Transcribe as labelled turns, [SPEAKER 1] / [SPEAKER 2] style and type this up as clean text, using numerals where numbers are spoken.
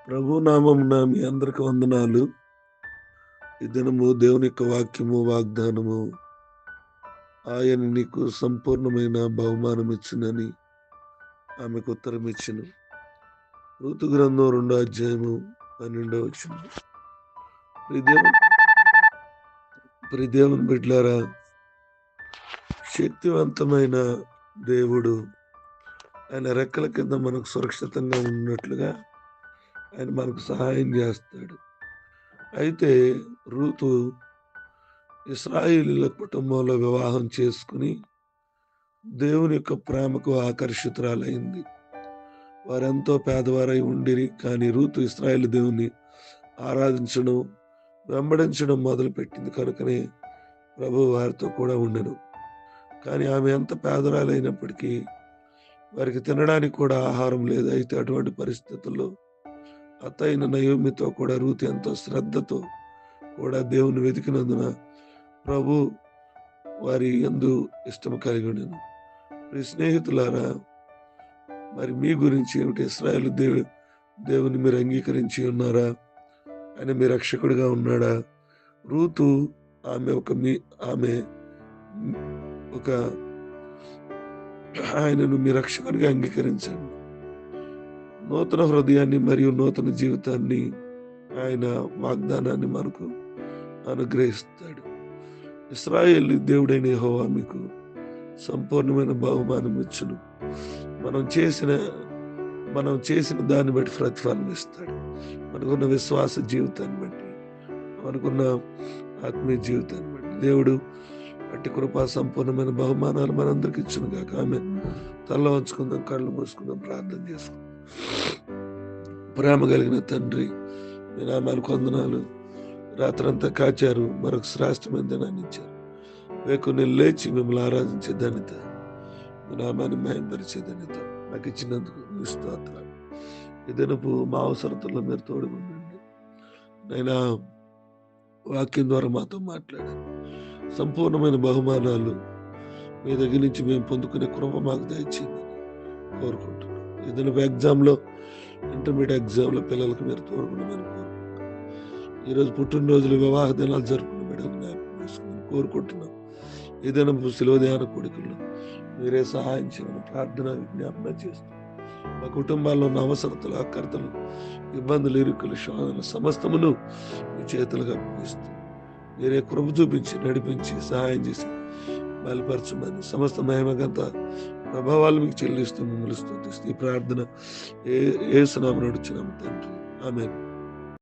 [SPEAKER 1] ప్రభు నామమున మీ అందరికి వందనాలు. ఈ దినము దేవుని యొక్క వాక్యము, వాగ్దానము ఆయన నీకు సంపూర్ణమైన బహుమానం ఇచ్చునని ఆమెకు ఉత్తరం ఇచ్చెను. రూతు గ్రంథం 2వ అధ్యాయము 12వ వచనం. ప్రియ దేవుని బిడ్డలారా, శక్తివంతమైన దేవుడు ఆయన రెక్కల కింద మనకు సురక్షితంగా ఉన్నట్లుగా ఆయన మనకు సహాయం చేస్తాడు. అయితే రూతు ఇశ్రాయేలీయుల కుటుంబంలో వివాహం చేసుకుని దేవుని యొక్క ప్రేమకు ఆకర్షితురాలైంది. వారెంతో పేదవారై ఉండిరి, కానీ రూతు ఇశ్రాయేలు దేవుని ఆరాధించడం, వెంబడించడం మొదలుపెట్టింది. కనుకనే ప్రభు వారితో కూడా ఉండెను. కానీ ఆమె ఎంత పేదరాలైనప్పటికీ వారికి తినడానికి కూడా ఆహారం లేదు. అయితే అటువంటి పరిస్థితుల్లో అత్తయిన నయోమితో కూడా రూతు ఎంతో శ్రద్ధతో కూడా దేవుని వెతికినందున ప్రభు వారి యందు ఇష్టము కలిగి ఉండెను. మీ స్నేహితులారా, మరి మీ గురించి ఏమిటి? ఇశ్రాయేలు దేవుని మీరు అంగీకరించి ఉన్నారా? ఆయన మీ రక్షకుడిగా ఉన్నాడా? రూతు ఆమె ఒక ఆయనను మీ రక్షకుడిగా అంగీకరించండి. నూతన హృదయాన్ని మరియు నూతన జీవితాన్ని ఆయన వాగ్దానాన్ని మనకు అనుగ్రహిస్తాడు. ఇశ్రాయేలు దేవుడైన యెహోవా మీకు సంపూర్ణమైన బహుమానం ఇచ్చును. మనం చేసిన దాన్ని బట్టి ప్రతిఫలం ఇస్తాడు. మనకున్న విశ్వాస జీవితాన్ని బట్టి, మనకున్న ఆత్మీయ జీవితాన్ని బట్టి దేవుడు అట్టి కృపా సంపూర్ణమైన బహుమానాలు మనందరికి ఇచ్చును గాక. ఆమె తల వంచుకుందాం, కళ్ళు మూసుకుందాం, ప్రార్థన చేసుకుందాం. ప్రేమ కలిగిన తండ్రి, మీ నామానికి వందనాలు. రాత్రంతా కాచారు, మరొక శ్రేష్టమైన దినాన్ని ఇచ్చారు. వేకుని లేచి మిమ్మల్ని ఆరాధించే ధన్యత, మీ నామాన్ని మహిమపరిచే ధన్యత నాకు ఇచ్చినందుకు మీ స్తోత్రాలు. ఈ దినపు మా అవసరతల్లో మీరు తోడుగుండండి. నైనా వాక్యం ద్వారా మాతో మాట్లాడారు. సంపూర్ణమైన బహుమానాలు మీ దగ్గర నుంచి మేము పొందుకునే కృప మాకు దయచేయండి కోరుకుంటున్నాం. ఈ దినపు ఇంటర్మీడియట్ ఎగ్జామ్లో పిల్లలకు మీరు తోడుకుండమని కోరుకుంటున్నాం. ఈరోజు పుట్టినరోజులు, వివాహ దినాలు జరుపుకున్న బిడ్డలు జ్ఞాపకం చేసుకుని కోరుకుంటున్నాం. ఏదైనా శిలువ ధ్యాన కోడికల్లో మీరే సహాయం చేయమని ప్రార్థన విజ్ఞాపన చేస్తాం. మా కుటుంబాల్లో ఉన్న అవసరతలు, అక్కర్తలు, ఇబ్బందులు, ఇరుకులు, శోధనలు సమస్తమును మీ చేతులుగా అప్పగిస్తూ మీరే కృప చూపించి నడిపించి సహాయం చేసి బలపరచమని సమస్త మహిమగంత ప్రభావాలు మీకు చెల్లిస్తూ మిమ్మల్ని స్తుతిస్తూ ఈ ప్రార్థన యేసు నామమున నడుచున్నాము తండ్రి. ఆమేన్.